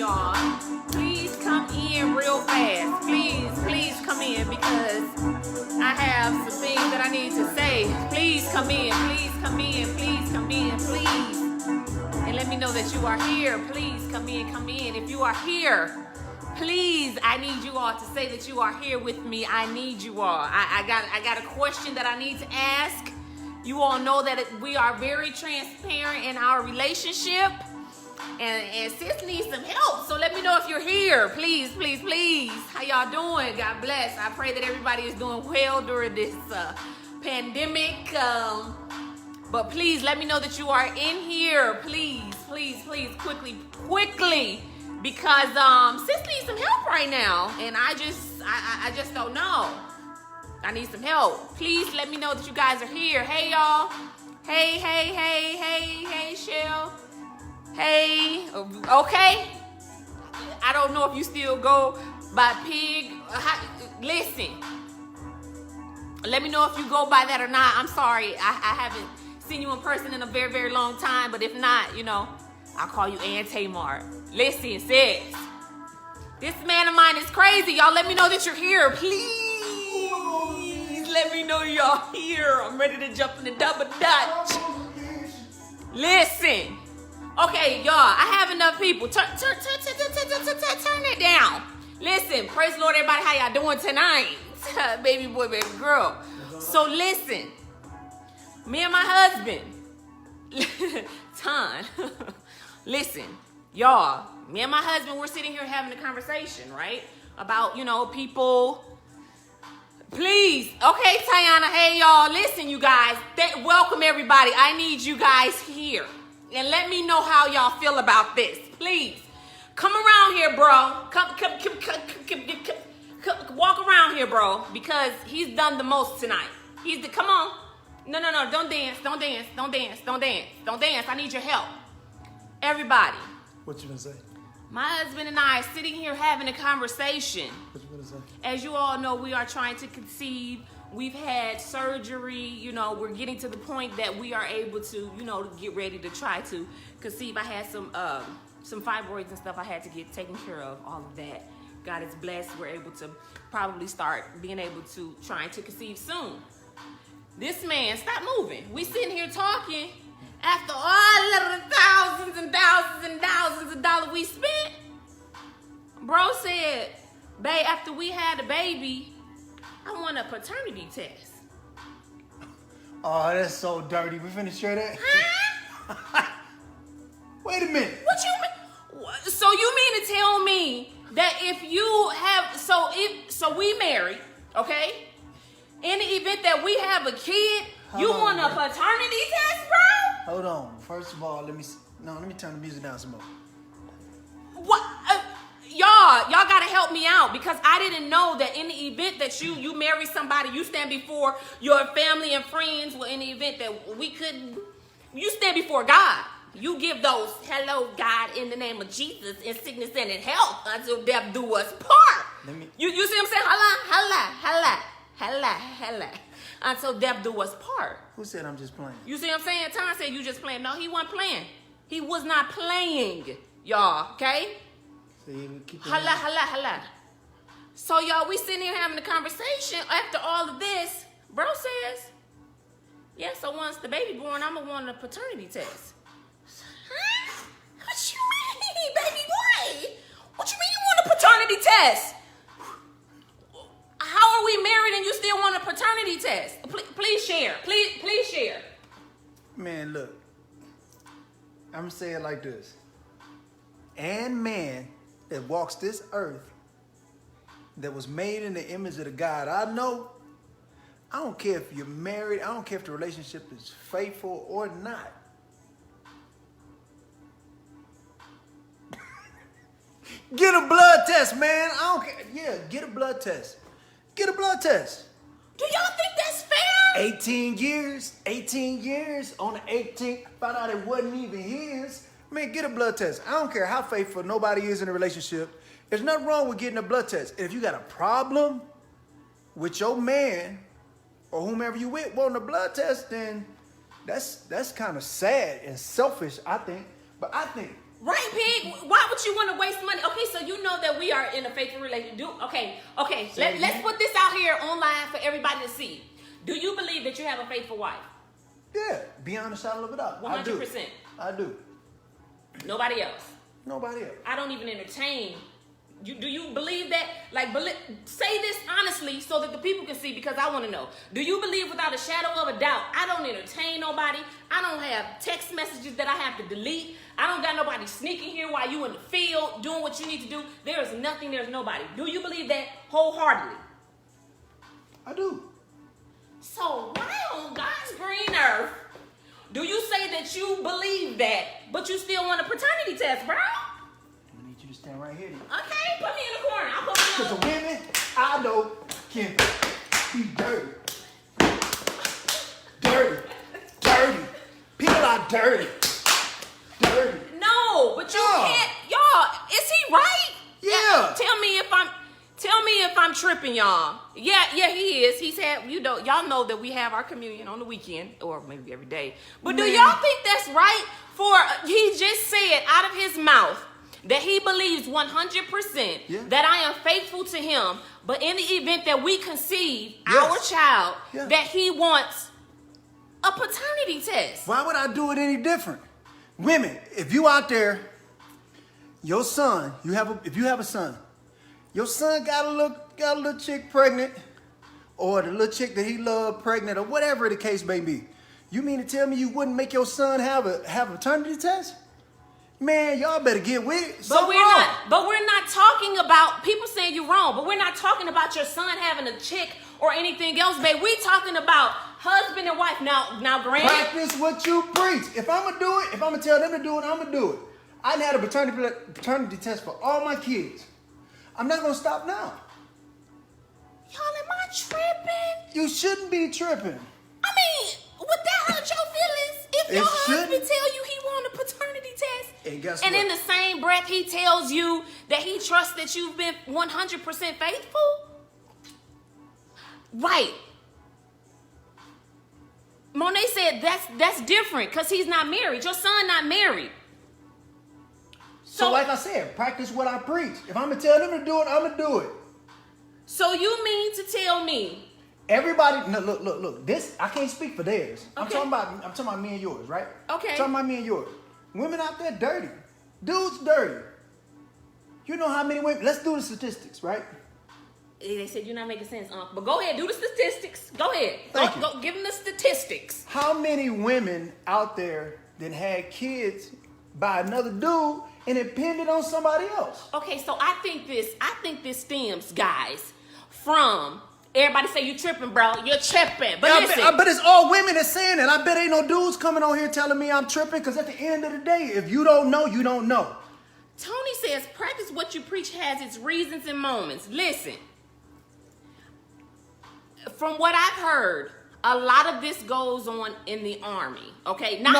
y'all. Please come in real fast. Please come in because I have some things that I need to say. Please come in, please. And let me know that you are here. Please come in. If you are here, please, I need you all to say that you are here with me. I need you all. I got a question that I need to ask. You all know that we are very transparent in our relationship. And sis needs some help. So let me know if you're here. Please. How y'all doing? God bless. I pray that everybody is doing well during this pandemic. But please let me know that you are in here. Please, quickly. Because sis needs some help right now. And I just don't know. I need some help. Please let me know that you guys are here. Hey, y'all. Hey, Shell. Hey, okay. I don't know if you still go by Pig. Listen. Let me know if you go by that or not. I'm sorry. I haven't seen you in person in a very, very long time. But if not, I'll call you Aunt Tamar. Listen, sis. This man of mine is crazy. Y'all let me know that you're here. Please let me know y'all here. I'm ready to jump in the double dutch. Listen. Okay, y'all, I have enough people. Turn it down. Listen, praise the Lord, everybody. How y'all doing tonight? Baby boy, baby girl. So listen, me and my husband, Ton, listen, y'all, me and my husband, we're sitting here having a conversation, right? About, people. Please. Okay, Tiana. Hey, y'all. Listen, you guys. Welcome, everybody. I need you guys here. And let me know how y'all feel about this. Please. Come around here, bro. Come walk around here, bro. Because he's done the most tonight. Come on. No. Don't dance. I need your help. Everybody. What you gonna say? My husband and I are sitting here having a conversation. What you gonna say? As you all know, we are trying to conceive. We've had surgery. We're getting to the point that we are able to, get ready to try to conceive. I had some fibroids and stuff I had to get taken care of, all of that. God is blessed. We're able to probably start being able to trying to conceive soon. This man, stop moving. We sitting here talking. After all of the thousands and thousands of dollars we spent, bro said, babe, after we had a baby, I want a paternity test. Oh, that's so dirty. We finna share that? Huh? Wait a minute. What you mean? So you mean to tell me that if you have, so we married, okay? In the event that we have a kid, you want a paternity test, bro? Hold on. First of all, let me turn the music down some more. What? Y'all gotta help me out because I didn't know that in the event that you marry somebody, you stand before your family and friends. Well, in the event that we couldn't, you stand before God. You give those, hello, God, in the name of Jesus, in sickness and in health, until death do us part. You see what I'm saying? Holla. Until death do us part. Who said I'm just playing? You see what I'm saying? Tom said you just playing. No, he wasn't playing. He was not playing, y'all, okay? Holla. So, y'all, we sitting here having a conversation. After all of this, bro says, yeah, so once the baby born, I'm going to want a paternity test. Huh? What you mean, baby boy? What you mean you want a paternity test? How are we married and you still want a paternity test? Please share. Please share. Man, look. I'm going to say it like this. And man that walks this earth, that was made in the image of the God I know, I don't care if you're married, I don't care if the relationship is faithful or not. Get a blood test, man. I don't care. Yeah, get a blood test. Get a blood test. Do y'all think that's fair? 18 years on the 18th, found out it wasn't even his. Man, get a blood test. I don't care how faithful nobody is in a relationship. There's nothing wrong with getting a blood test. If you got a problem with your man or whomever you with wanting a blood test, then that's kind of sad and selfish, I think. But I think. Right, Pig? Why would you want to waste money? Okay, so you know that we are in a faithful relationship. Okay. Let's put this out here online for everybody to see. Do you believe that you have a faithful wife? Yeah, beyond a shadow of a doubt. 100%. I do. Nobody else. Nobody else. I don't even entertain. Do you believe that? Like, say this honestly so that the people can see, because I want to know. Do you believe without a shadow of a doubt? I don't entertain nobody. I don't have text messages that I have to delete. I don't got nobody sneaking here while you in the field doing what you need to do. There is nothing. There's nobody. Do you believe that wholeheartedly? I do. So why on God's green earth do you say that you believe that, but you still want a paternity test, bro? I need you to stand right here. Okay, put me in the corner. I'll put me Because the women I know can be dirty. Dirty. People are dirty. No, but you can't, y'all. Is he right? Yeah. Tell me if I'm tripping, y'all. Yeah, he is. He's had, y'all know that we have our communion on the weekend, or maybe every day. But do y'all think that's right? He just said out of his mouth that he believes 100% that I am faithful to him, but in the event that we conceive our child, that he wants a paternity test. Why would I do it any different? Women, if you out there, your son, if you have a son, your son got a little chick pregnant, or the little chick that he loved pregnant, or whatever the case may be. You mean to tell me you wouldn't make your son have a paternity test? Man, y'all better get with it. But we're not talking about people saying you're wrong, but we're not talking about your son having a chick or anything else, babe. We talking about husband and wife. Now, granted, practice what you preach. If I'm gonna do it, if I'm gonna tell them to do it, I'm gonna do it. I had a paternity test for all my kids. I'm not gonna stop now. Y'all, am I tripping? You shouldn't be tripping. I mean, would that hurt your feelings if your husband tell you he want a paternity test? And guess what? And in the same breath, he tells you that he trusts that you've been 100% faithful? Right. Monet said that's different because he's not married. Your son not married. So like I said, practice what I preach. If I'm going to tell them to do it, I'm going to do it. So you mean to tell me? Everybody, no, look. This, I can't speak for theirs. Okay. I'm talking about me and yours, right? Okay. I'm talking about me and yours. Women out there dirty. Dudes dirty. You know how many women, let's do the statistics, right? They said you're not making sense, but go ahead, do the statistics. Go ahead. Go give them the statistics. How many women out there that had kids by another dude and it depended on somebody else? Okay, so I think this stems, guys, from everybody say you tripping, bro. You're tripping. But listen. But it's all women that's saying it. I bet ain't no dudes coming on here telling me I'm tripping, because at the end of the day, if you don't know, you don't know. Tony says practice what you preach has its reasons and moments. Listen. From what I've heard, a lot of this goes on in the army. Okay, the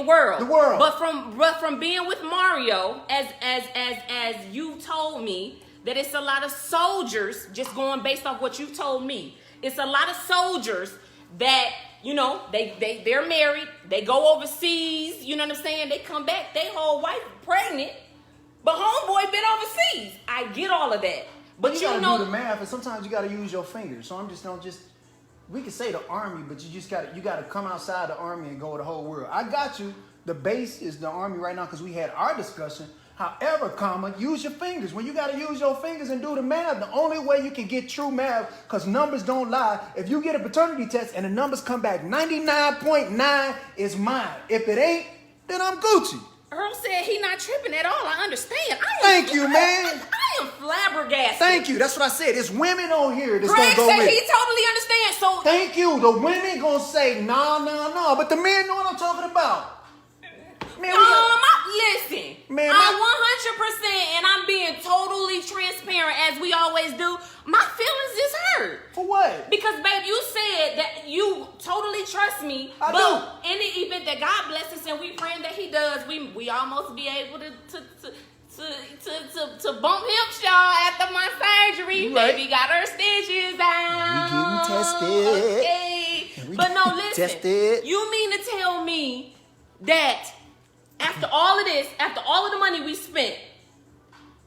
world. The world. But from being with Mario, as you told me, that it's a lot of soldiers. Just going based off what you told me, it's a lot of soldiers that they're married. They go overseas. You know what I'm saying? They come back. They whole wife pregnant, but homeboy been overseas. I get all of that. But you gotta do the math, and sometimes you gotta use your fingers. So we can say the army, but you gotta come outside the army and go the whole world. I got you. The base is the army right now because we had our discussion. However, use your fingers. When you gotta use your fingers and do the math, the only way you can get true math, because numbers don't lie. If you get a paternity test and the numbers come back 99.9 is mine. If it ain't, then I'm Gucci. Earl said he not tripping at all. I understand. Thank you, man. I am flabbergasted. Thank you. That's what I said. It's women on here that's Greg gonna go with it. He totally understands. So thank you. The women gonna say no, but the men know what I'm talking about. Man, listen. Man, I'm 100%, and I'm being totally transparent as we always do. My feelings is hurt. For what? Because, babe, you said that you totally trust me. I do. In the event that God blesses and we pray that He does, we almost be able to bump hips, y'all, after my surgery. Right. Baby got her stitches out. We getting tested. Okay. But no, listen. Tested. You mean to tell me that After all of this, after all of the money we spent,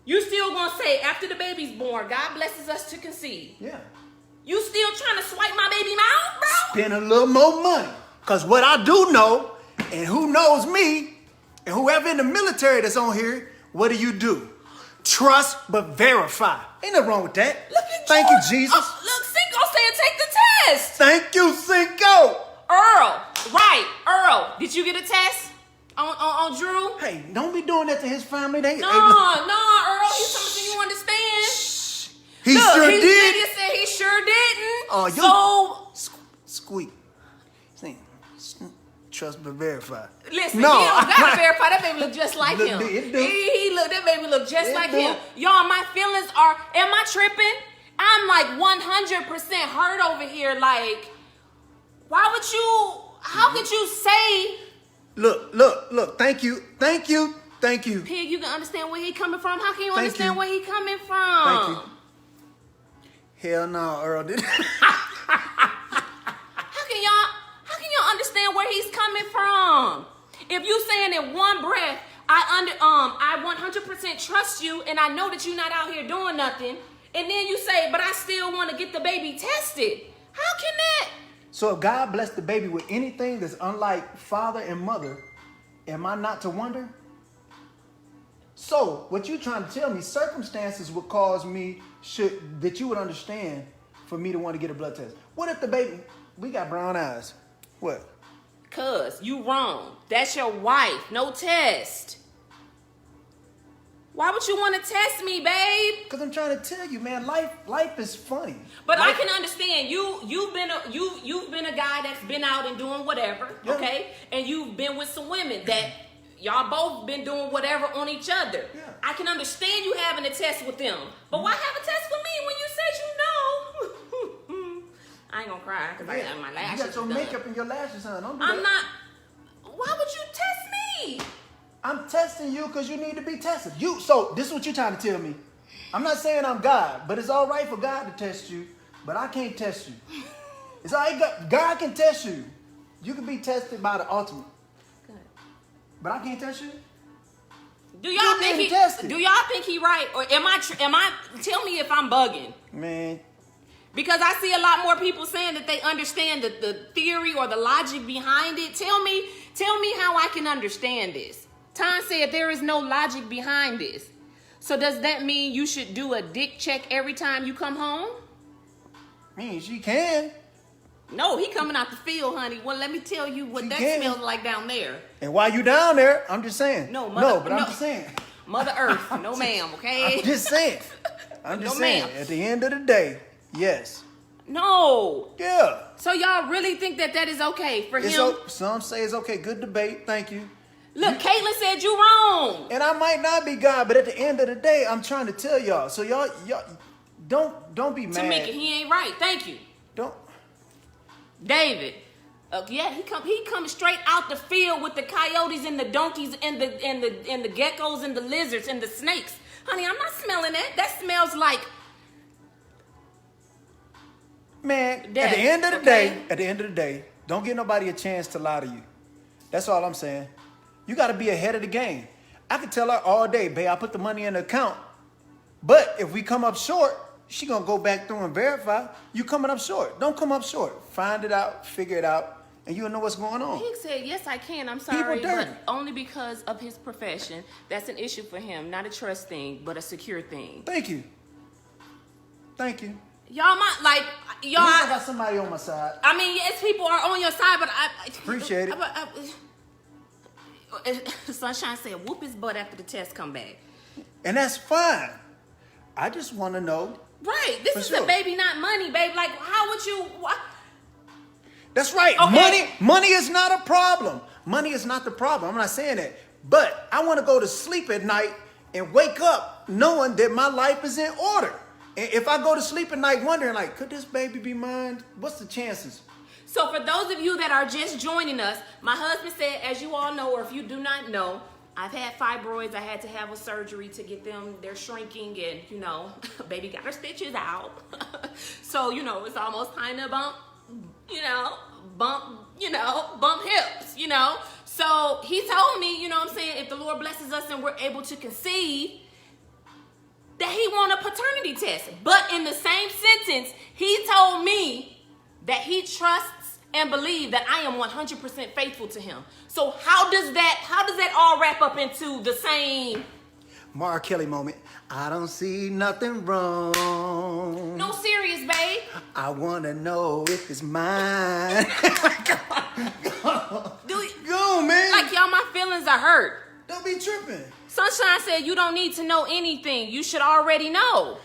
you still gonna say after the baby's born, God blesses us to conceive. Yeah. You still trying to swipe my baby mouth, bro? Spend a little more money. Because what I do know, and who knows me, and whoever in the military that's on here, what do? Trust but verify. Ain't nothing wrong with that. Look at Thank you, Jesus. Oh, look, Cinco saying take the test. Thank you, Cinco. Earl, right, Earl, did you get a test on Drew? Hey, don't be doing that to his family. No, Earl, he's something you understand. He Look, sure he did. said he sure didn't. Oh, you squeak. Trust but verify. Listen, no, he don't gotta verify. That baby look just like him. It do. That baby look just like do. him. Y'all, my feelings are, am I tripping? I'm like 100% hurt over here. Like, why would you, how could you say? Look, thank you. Pig, You can understand where he coming from? How can you Thank understand you. where he coming from? Thank you. Hell no, Earl did. How can y'all understand where he's coming from? If you saying in one breath, I 100% trust you, and I know that you're not out here doing nothing, and then you say, but I still want to get the baby tested. How can that? So if God blessed the baby with anything that's unlike father and mother, am I not to wonder? So what you trying to tell me, circumstances would cause me, that you would understand for me to want to get a blood test. What if the baby, we got brown eyes? What? Cuz, you wrong. That's your wife. No test. Why would you want to test me, babe? Because I'm trying to tell you, man, life is funny. But life, I can understand you've been a guy that's been out and doing whatever, yeah. okay? And you've been with some women that y'all both been doing whatever on each other. Yeah. I can understand you having a test with them. But why have a test with me when you said you know? I ain't gonna cry because I got my lashes. You got your done. makeup and your lashes on. Don't do I'm that. not. Why would you test me? I'm testing you because you need to be tested. So this is what you're trying to tell me. I'm not saying I'm God, but it's all right for God to test you, but I can't test you. It's all right, God can test you. You can be tested by the ultimate. Good. But I can't test you? Do y'all think he? tested. Do y'all think he right, or am I? Tell me if I'm bugging. Man. Because I see a lot more people saying that they understand the theory or the logic behind it. Tell me how I can understand this. Tom said there is no logic behind this. So does that mean you should do a dick check every time you come home? Man, she can. No, he coming out the field, honey. Well, let me tell you what that smells like down there. And while you down there, I'm just saying. I'm just saying. Mother Earth, no ma'am, okay? I'm just saying. Ma'am. At the end of the day, yes. No. Yeah. So y'all really think that is okay for him? Some say it's okay. Good debate. Thank you. Look, Caitlin said you wrong. And I might not be God, but at the end of the day, I'm trying to tell y'all. So y'all don't be mad. Tamika, he ain't right. Thank you. Don't. David. Yeah, he coming straight out the field with the coyotes and the donkeys and the geckos and the lizards and the snakes. Honey, I'm not smelling that. That smells like Man, death. at the end of the day, don't give nobody a chance to lie to you. That's all I'm saying. You got to be ahead of the game. I can tell her all day, babe, I put the money in the account. But if we come up short, she going to go back through and verify. You coming up short. Don't come up short. Find it out, figure it out, and you'll know what's going on. He said, yes, I can. I'm sorry, People but dirty. only because of his profession. That's an issue for him. Not a trust thing, but a secure thing. Thank you. Y'all might, like, y'all. At least I got somebody on my side. I mean, yes, people are on your side, but I Appreciate it. Sunshine said, whoop his butt after the test come back. And that's fine. I just want to know. Right. This is a baby, not money, babe. Like, how would you... What? That's right. Okay. Money is not a problem. Money is not the problem. I'm not saying that. But I want to go to sleep at night and wake up knowing that my life is in order. And if I go to sleep at night wondering, like, could this baby be mine? What's the chances? So for those of you that are just joining us, my husband said, as you all know, or if you do not know, I've had fibroids. I had to have a surgery to get them. They're shrinking and, baby got her stitches out. So, it's almost time to bump hips, So he told me, you know what I'm saying, if the Lord blesses us and we're able to conceive, that he want a paternity test. But in the same sentence, he told me that he trusts and believes that I am 100% faithful to him. So how does that all wrap up into the same Mariah Kelly moment? I don't see nothing wrong. No, serious, babe. I wanna know if it's mine. Go, man. Like, y'all, my feelings are hurt. Don't be tripping. Sunshine said you don't need to know anything. You should already know.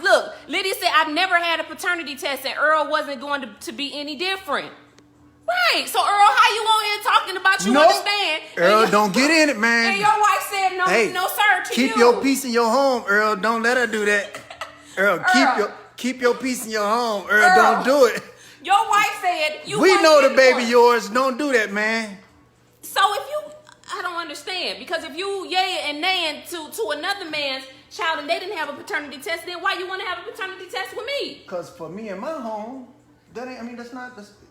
Look, Lydia said I've never had a paternity test and Earl wasn't going to be any different. Right. So Earl, how you on here talking about you understand? Earl, don't get in it, man. And your wife said no, no sir to keep you. your peace in your home, Earl. Don't let her do that. Earl, keep your peace in your home. Earl, don't do it. Your wife said you. We know the baby yours. Don't do that, man. So if you, I don't understand, because if you yay and naying to another man's child and they didn't have a paternity test, then why you want to have a paternity test with me? Because for me and my home, that ain't. I mean,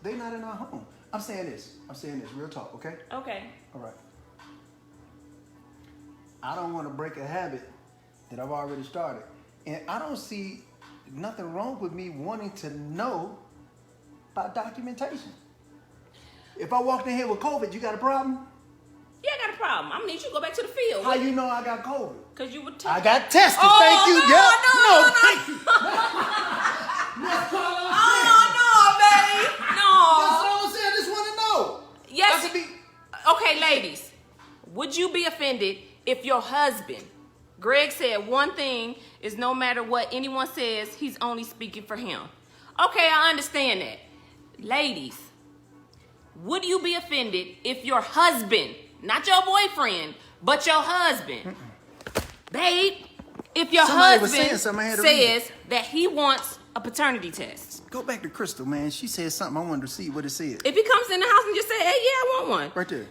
they not in our home. I'm saying this. Real talk, okay? Okay. All right. I don't want to break a habit that I've already started, and I don't see nothing wrong with me wanting to know about documentation. If I walked in here with COVID, you got a problem? Yeah, I got a problem. I'm gonna need you to go back to the field. How you know I got COVID? Because you would I got tested. Oh, thank you. No, thank you. Oh, no, baby. No. That's all I'm saying. I just want to know. Yes. Okay, ladies. Would you be offended if your husband, Greg said one thing is no matter what anyone says, he's only speaking for him? Okay, I understand that. Ladies, would you be offended if your husband, not your boyfriend, but your husband, babe, if your husband says that he wants a paternity test? Go back to Crystal, man. She said something. I wanted to see what it said. If he comes in the house and just say, "Hey, yeah, I want one," right there.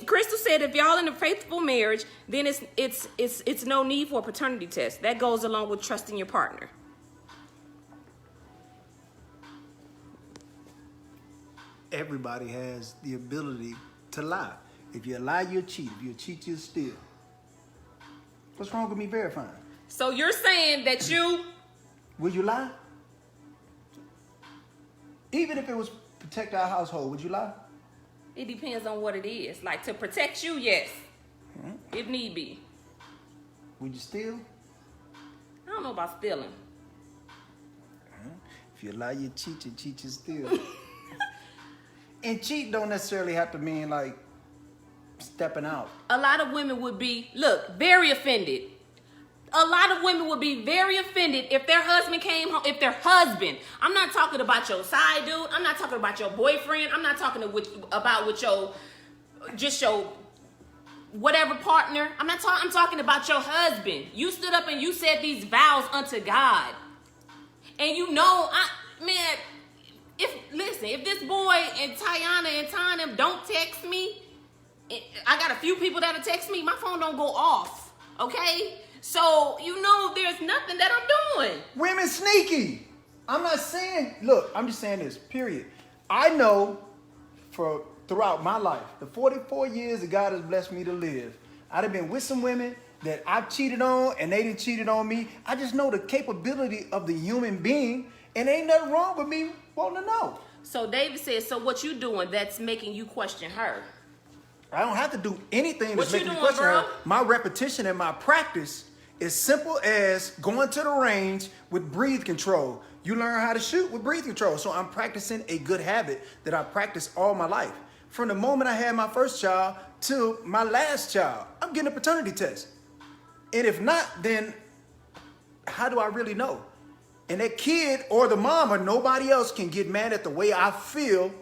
Crystal said, if y'all in a faithful marriage, then it's no need for a paternity test. That goes along with trusting your partner. Everybody has the ability to lie. If you lie, you'll cheat. If you cheat, you'll steal. What's wrong with me verifying? So you're saying that you... Would you lie? Even if it was protect our household, would you lie? It depends on what it is. Like, to protect you, yes. If need be. Would you steal? I don't know about stealing. If you lie, you cheat, you steal. And cheat don't necessarily have to mean like stepping out. A lot of women would be, very offended. A lot of women would be very offended if their husband came home, I'm not talking about your side dude, I'm not talking about your boyfriend, I'm not talking about your whatever partner. I'm talking about your husband. You stood up and you said these vows unto God. And you know, if this boy and Tiana and Tanya don't text me, I got a few people that'll text me, my phone don't go off, okay? So, you know, there's nothing that I'm doing. Women sneaky. I'm not saying, I'm just saying this, period. I know throughout my life, the 44 years that God has blessed me to live, I'd have been with some women that I've cheated on and they didn't cheated on me. I just know the capability of the human being, and ain't nothing wrong with me wanting to know. So David says, so what you doing that's making you question her? I don't have to do anything that's making me doing, question bro? her. My repetition and my practice is simple as going to the range with breath control. You learn how to shoot with breath control. So I'm practicing a good habit that I practiced all my life. From the moment I had my first child to my last child, I'm getting a paternity test. And if not, then how do I really know? And that kid or the mom or nobody else can get mad at the way I feel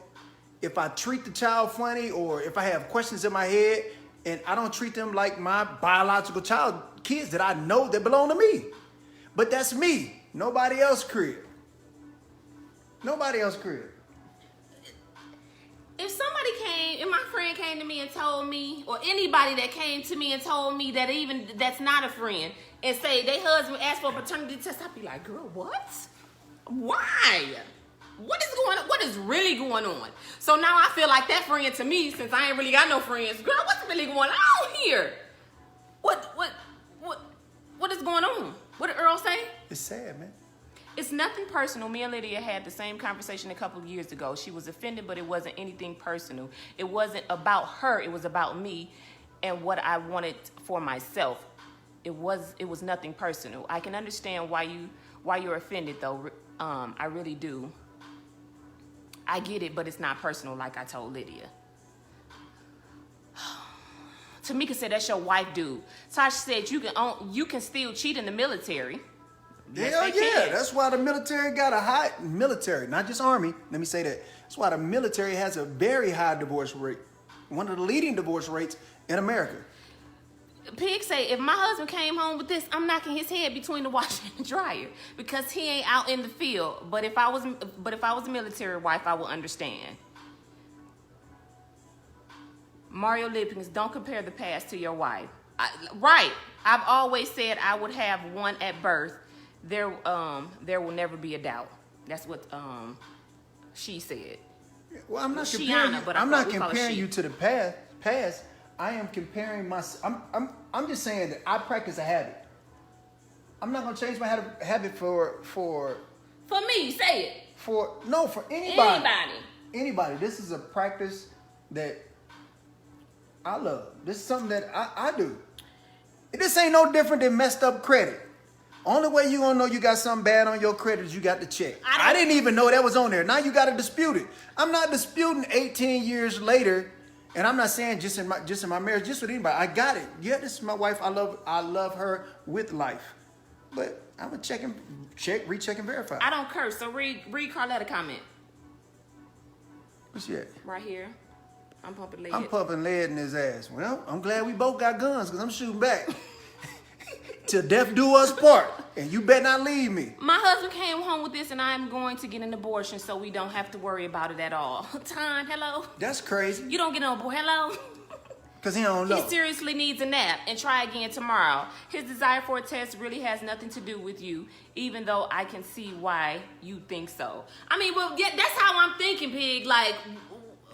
if I treat the child funny or if I have questions in my head and I don't treat them like my biological child, kids that I know that belong to me. But that's me. Nobody else crib. Nobody else crib. If my friend came to me and told me, or anybody that came to me and told me that's not a friend, and say they husband asked for a paternity test, I'd be like, girl, what? Why? What is really going on? So now I feel like that friend to me, since I ain't really got no friends, girl, what's really going on here? What is going on? What did Earl say? It's sad, man. It's nothing personal. Me and Lydia had the same conversation a couple of years ago. She was offended, but it wasn't anything personal. It wasn't about her. It was about me and what I wanted for myself. It was nothing personal. I can understand why you're offended, though. I really do. I get it, but it's not personal, like I told Lydia. Tamika said, that's your wife, dude. Tasha said, you can still cheat in the military. Yes, Hell yeah. can. That's why the military got a high, military, not just Army. Let me say that. That's why the military has a very high divorce rate. One of the leading divorce rates in America. Pig say, if my husband came home with this, I'm knocking his head between the washer and the dryer because he ain't out in the field. But if I was a military wife, I would understand. Mario Lippings, don't compare the past to your wife. Right. I've always said I would have one at birth. There will never be a doubt. That's what she said. Well, I'm not Shiana, comparing you, but I'm not we call her comparing she. you to the past. I am comparing I'm just saying that I practice a habit. I'm not gonna change my habit for me, say it. For anybody. Anybody. This is a practice that I love. This is something that I do. This ain't no different than messed up credit. Only way you gonna know you got something bad on your credit is you got the check. I didn't even know that was on there. Now you gotta dispute it. I'm not disputing 18 years later, and I'm not saying just in my marriage, just with anybody. I got it. Yeah, this is my wife. I love her with life. But I'm gonna recheck and verify. I don't curse, so read Carletta comment. What's that? Right here. I'm pumping lead. I'm pumping lead in his ass. Well, I'm glad we both got guns because I'm shooting back. Till death do us part. And you better not leave me. My husband came home with this and I'm going to get an abortion so we don't have to worry about it at all. Time, hello? That's crazy. You don't get an abortion, hello? Because he don't know. He seriously needs a nap and try again tomorrow. His desire for a test really has nothing to do with you, even though I can see why you think so. I mean, well, yeah, that's how I'm thinking, Pig. Like,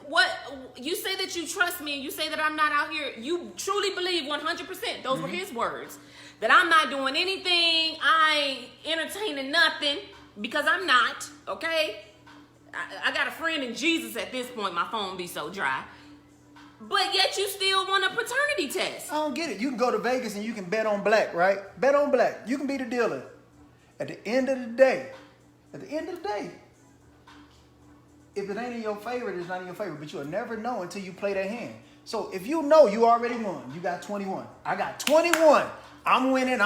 what you say that you trust me and you say that I'm not out here, you truly believe 100%. Those were his words. That I'm not doing anything, I ain't entertaining nothing, because I'm not, okay? I got a friend in Jesus at this point, my phone be so dry. But yet you still want a paternity test. I don't get it. You can go to Vegas and you can bet on black, right? Bet on black. You can be the dealer. At the end of the day, if it ain't in your favor, it's not in your favor. But you'll never know until you play that hand. So if you know you already won, you got 21. I got 21. I'm winning.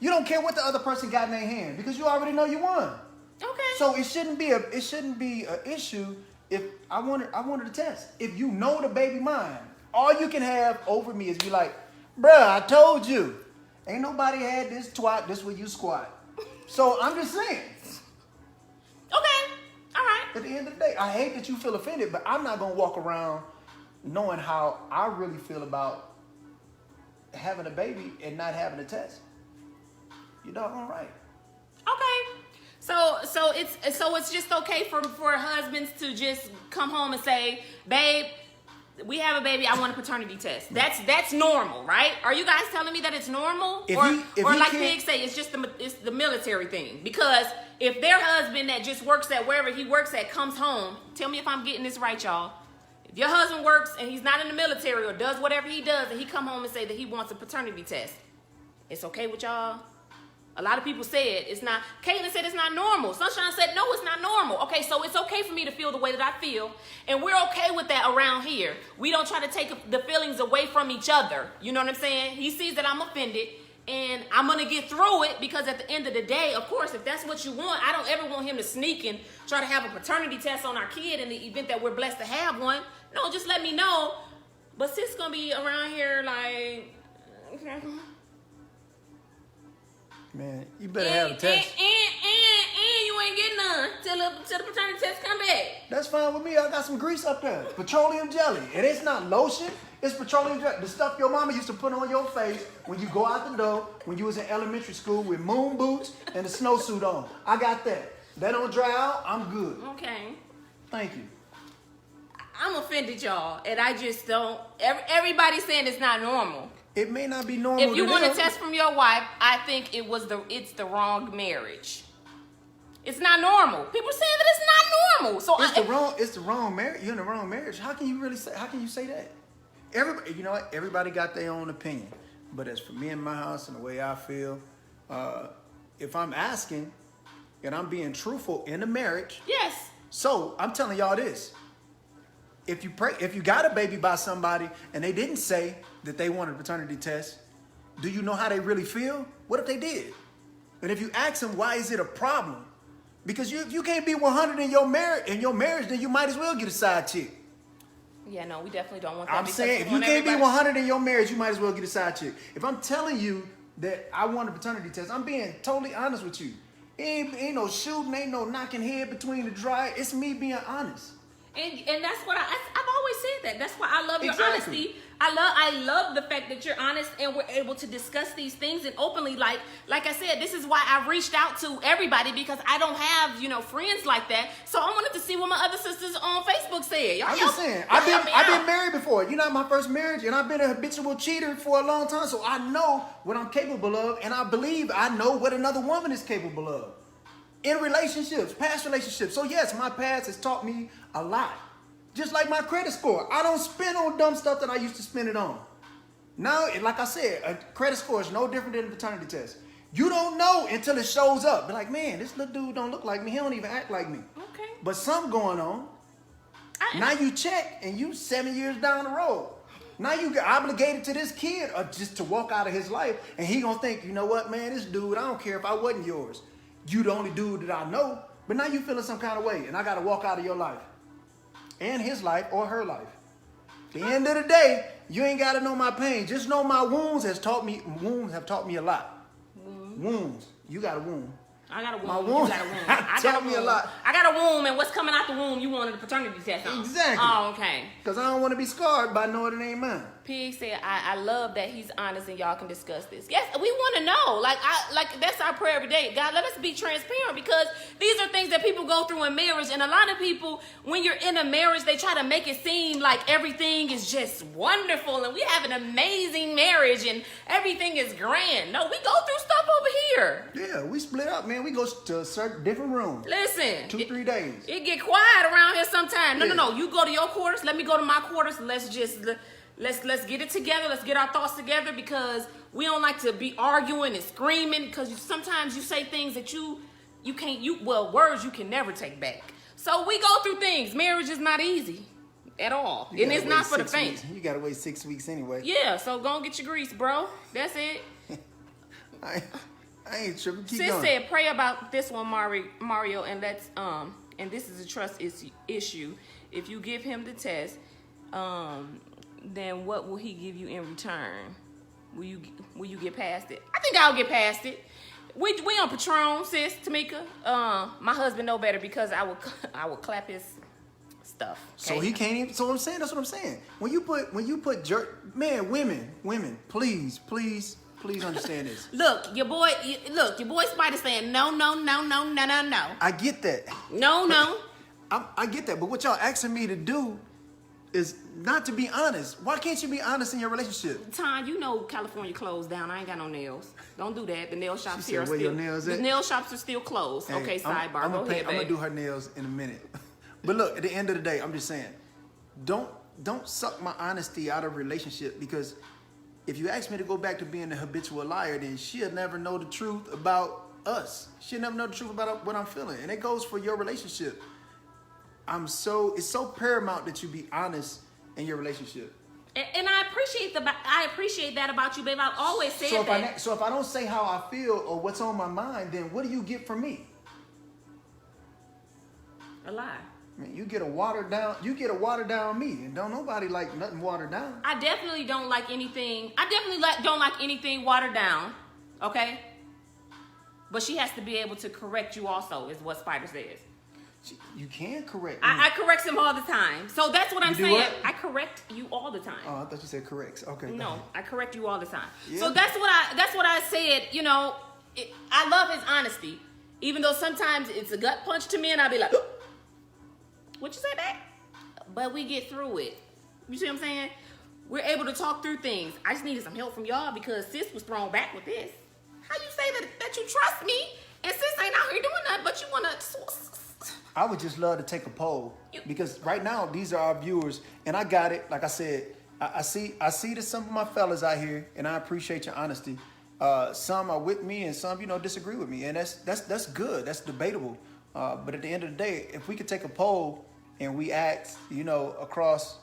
You don't care what the other person got in their hand because you already know you won. Okay. So it shouldn't be an issue if I wanted a test. If you know the baby mine, all you can have over me is be like, bruh, I told you. Ain't nobody had this twat, this where you squat. So I'm just saying. Okay. All right. At the end of the day, I hate that you feel offended, but I'm not going to walk around knowing how I really feel about having a baby and not having a test. You're doggone right. Okay. So it's just okay for husbands to just come home and say, babe, we have a baby, I want a paternity test. That's normal, right? Are you guys telling me that it's normal? Or like Pig say, it's just the military thing? Because if their husband that just works at wherever he works at comes home, tell me if I'm getting this right, y'all. If your husband works and he's not in the military or does whatever he does and he come home and say that he wants a paternity test, it's okay with y'all? A lot of people said it's not. Caitlin said it's not normal. Sunshine said, no, it's not normal. Okay, so it's okay for me to feel the way that I feel. And we're okay with that around here. We don't try to take the feelings away from each other. You know what I'm saying? He sees that I'm offended and I'm going to get through it because at the end of the day, of course, if that's what you want, I don't ever want him to sneak and try to have a paternity test on our kid in the event that we're blessed to have one. No, just let me know. But sis going to be around here like... Man, you better have a test. And you ain't getting none till the paternity test come back. That's fine with me. I got some grease up there. Petroleum jelly. And it's not lotion. It's petroleum jelly. The stuff your mama used to put on your face when you go out the door when you was in elementary school with moon boots and a snowsuit on. I got that. That don't dry out, I'm good. Okay. Thank you. I'm offended, y'all, and I just don't. Everybody's saying it's not normal. It may not be normal. If you want them. a test from your wife, I think it's the wrong marriage. It's not normal. People are saying that it's not normal. So it's the wrong marriage. You're in the wrong marriage. How can you say that? Everybody, you know what? Everybody got their own opinion. But as for me and my house and the way I feel, if I'm asking and I'm being truthful in the marriage, yes. So I'm telling y'all this. If you got a baby by somebody and they didn't say that they wanted a paternity test, do you know how they really feel? What if they did? And if you ask them, why is it a problem? Because if you can't be 100 in your marriage, then you might as well get a side chick. Yeah, no, we definitely don't want that. I'm saying if you can't be 100 in your marriage, you might as well get a side chick. If I'm telling you that I want a paternity test, I'm being totally honest with you. Ain't no shooting, ain't no knocking head between the dry. It's me being honest. And that's what I've always said that. That's why I love your Exactly. honesty. I love the fact that you're honest and we're able to discuss these things and openly. Like I said, this is why I've reached out to everybody because I don't have friends like that. So I wanted to see what my other sisters on Facebook said. I'm just saying, I've been married before. You're not my first marriage, and I've been a habitual cheater for a long time. So I know what I'm capable of, and I believe I know what another woman is capable of. In relationships, past relationships. So yes, my past has taught me a lot. Just like my credit score. I don't spend on dumb stuff that I used to spend it on. Now, like I said, a credit score is no different than a paternity test. You don't know until it shows up. Be like, man, this little dude don't look like me. He don't even act like me. Okay. But something going on. Now you check and you 7 years down the road. Now you get obligated to this kid or just to walk out of his life. And he gonna think, you know what, man, this dude, I don't care if I wasn't yours. You the only dude that I know, but now you feeling some kind of way, and I gotta walk out of your life, and his life or her life. At the end of the day, you ain't gotta know my pain. Just know my wounds have taught me a lot. Wounds. You got a wound. I got a womb. My womb. You got a womb. I got me a lot. I got a womb, and what's coming out the womb? You wanted a paternity test on. Exactly. Oh, okay. Because I don't want to be scarred by knowing it ain't mine. Pig said, I love that he's honest and y'all can discuss this. Yes, we want to know. Like that's our prayer every day. God, let us be transparent because these are things that people go through in marriage. And a lot of people, when you're in a marriage, they try to make it seem like everything is just wonderful and we have an amazing marriage and everything is grand. No, we go through stuff over here. Yeah, we split up, man. We go to a certain different room. Listen. 2-3 days. It get quiet around here sometimes. Yeah. No. You go to your quarters. Let me go to my quarters. Let's get it together. Let's get our thoughts together because we don't like to be arguing and screaming because sometimes you say things that words you can never take back. So we go through things. Marriage is not easy at all. And it's not for the faint. You gotta wait 6 weeks anyway. Yeah, so go and get your grease, bro. That's it. I ain't tripping. Keep Sis going. said, pray about this one, Mario, and let's and this is a trust issue. If you give him the test, then what will he give you in return? Will you get past it? I think I'll get past it. We on Patron, sis, Tamika. My husband know better because I will clap his stuff. Okay? So he can't even. So I'm saying that's what I'm saying. When you put jerk, man, women, please understand this. Look, your boy Spider saying no. I get that. No. I get that, but what y'all asking me to do is not to be honest. Why can't you be honest in your relationship? Tom, you know California closed down. I ain't got no nails. Don't do that. The nail shops She here said, are where still. your nails The at? nail shops are still closed. Hey, okay, sidebar. I'm Go ahead, gonna babe. do her nails in a minute. But look, at the end of the day, I'm just saying, don't suck my honesty out of a relationship because if you ask me to go back to being a habitual liar, then she'll never know the truth about us. She'll never know the truth about what I'm feeling, and it goes for your relationship. It's so paramount that you be honest in your relationship. And I appreciate that about you, babe. I've always said that. So if I don't say how I feel or what's on my mind, then what do you get from me? A lie. I mean, you get a watered down me, and don't nobody like nothing watered down. I definitely don't like anything. Don't like anything watered down. Okay. But she has to be able to correct you also, is what Spider says. You can correct me. I correct him all the time. So that's what I'm You do saying. what? I correct you all the time. Oh, I thought you said corrects. Okay. No, I correct you all the time. Yeah. So that's what I said. I love his honesty. Even though sometimes it's a gut punch to me and I'll be like, what you say back? But we get through it. You see what I'm saying? We're able to talk through things. I just needed some help from y'all because sis was thrown back with this. How you say that you trust me and sis ain't out here doing nothing, but you want to... I would just love to take a poll because right now these are our viewers, and I got it. Like I said, I see that some of my fellas out here, and I appreciate your honesty. Some are with me, and some disagree with me, and that's good. That's debatable. But at the end of the day, if we could take a poll and we ask, across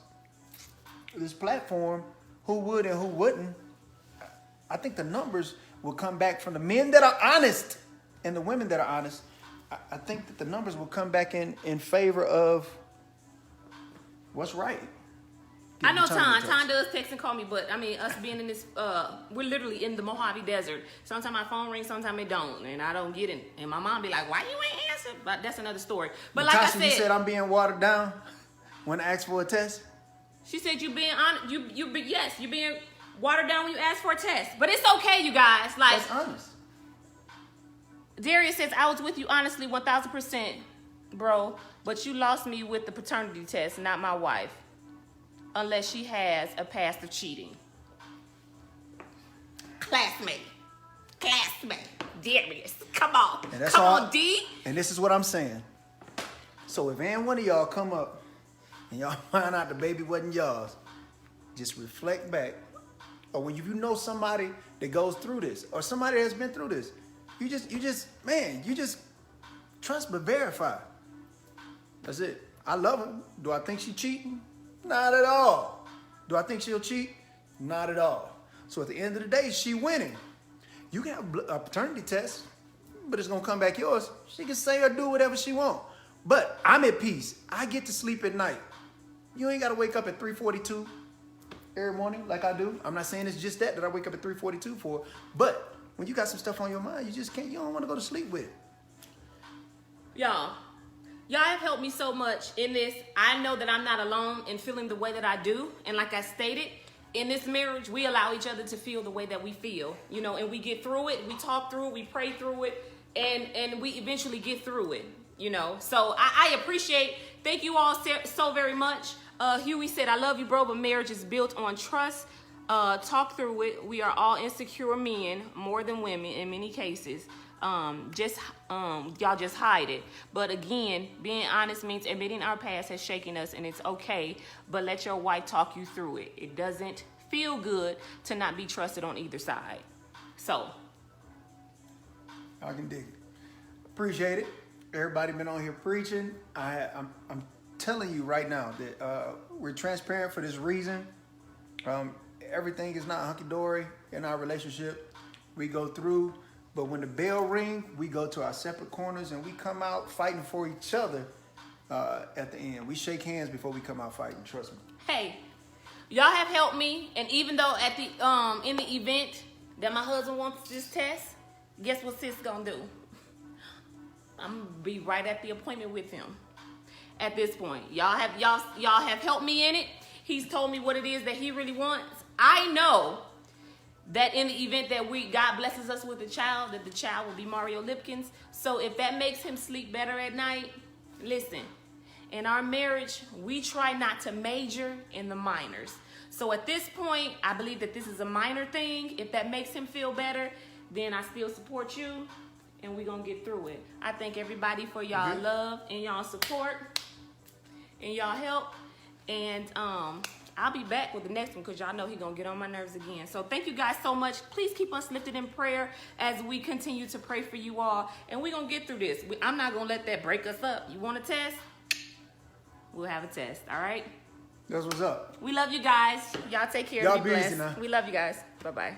this platform, who would and who wouldn't, I think the numbers will come back from the men that are honest and the women that are honest. I think that the numbers will come back in favor of what's right. I know Ton does text and call me, but I mean, us being in this, we're literally in the Mojave Desert. Sometimes my phone rings, sometimes it don't, and I don't get it. And my mom be like, why you ain't answer? But that's another story. But like I said, you said I'm being watered down when I asked for a test? She said you being honest, you being watered down when you ask for a test. But it's okay, you guys. Like, that's honest. Darius says, I was with you honestly 1,000%, bro, but you lost me with the paternity test, not my wife. Unless she has a past of cheating. Classmate, Darius, come on. Come on, D. And this is what I'm saying. So if any one of y'all come up and y'all find out the baby wasn't yours, just reflect back. Or when you know somebody that goes through this, or somebody that's been through this, you just trust but verify. That's it. I love her. Do I think she cheating? Not at all. Do I think she'll cheat? Not at all. So at the end of the day, she winning. You can have a paternity test, but it's gonna come back yours. She can say or do whatever she want. But I'm at peace. I get to sleep at night. You ain't gotta wake up at 3:42 every morning like I do. I'm not saying it's just that I wake up at 3:42 for, but when you got some stuff on your mind, you don't want to go to sleep with it. Y'all have helped me so much in this. I know that I'm not alone in feeling the way that I do. And like I stated, in this marriage, we allow each other to feel the way that we feel, and we get through it. We talk through it. We pray through it. And we eventually get through it, So I appreciate, thank you all so very much. Huey said, I love you, bro, but marriage is built on trust. Talk through it. We are all insecure men, more than women in many cases. Y'all just hide it. But again, being honest means admitting our past has shaken us, and it's okay. But let your wife talk you through it. It doesn't feel good to not be trusted on either side. So I can dig it. Appreciate it. Everybody been on here preaching. I'm telling you right now that we're transparent for this reason. Everything is not hunky-dory in our relationship. We go through, but when the bell rings, we go to our separate corners and we come out fighting for each other at the end. We shake hands before we come out fighting, trust me. Hey, y'all have helped me, and even though at the in the event that my husband wants this test, guess what sis gonna do? I'm gonna be right at the appointment with him. At this point, y'all have helped me in it. He's told me what it is that he really wants. I know that in the event that God blesses us with a child, that the child will be Mario Lipkins. So if that makes him sleep better at night, listen, in our marriage, we try not to major in the minors. So at this point, I believe that this is a minor thing. If that makes him feel better, then I still support you, and we're going to get through it. I thank everybody for y'all love and y'all support and y'all help. And I'll be back with the next one because y'all know he's going to get on my nerves again. So thank you guys so much. Please keep us lifted in prayer as we continue to pray for you all. And we're going to get through this. I'm not going to let that break us up. You want a test? We'll have a test, all right? That's what's up. We love you guys. Y'all take care. Y'all be be easy blessed. now. We love you guys. Bye-bye.